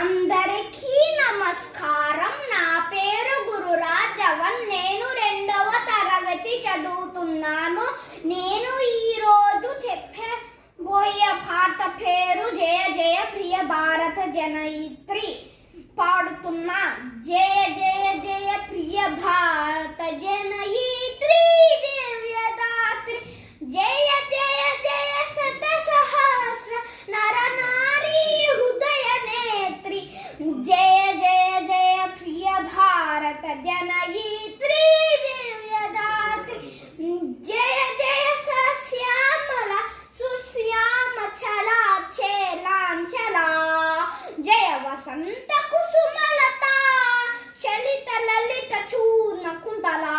అందరికీ నమస్కారం. నా పేరు గురురాజవన్. నేను 2వ తరగతి చదువుతున్నాను. నేను ఈరోజు చెప్పబోయే పాట పేరు జయ జయ ప్రియ భారత జనయిత్రి. పాడుతున్నా. జయ జయ జయ ప్రియ భారత జనయిత్రి దివ్యదాత్రి, జయ జయ జయ శత సహస్ర నర నారీ హృదయ నేత్రి, జయ జయ జయ ప్రియ భారత జనయిత్రి దివ్యదాత్రి, జయ జయ సశ్యామల సుశ్యామ చలా చేలాంచలా, జయ వసంత కుసుమలత చలిత లలిత చూర్ణ కుంతలా,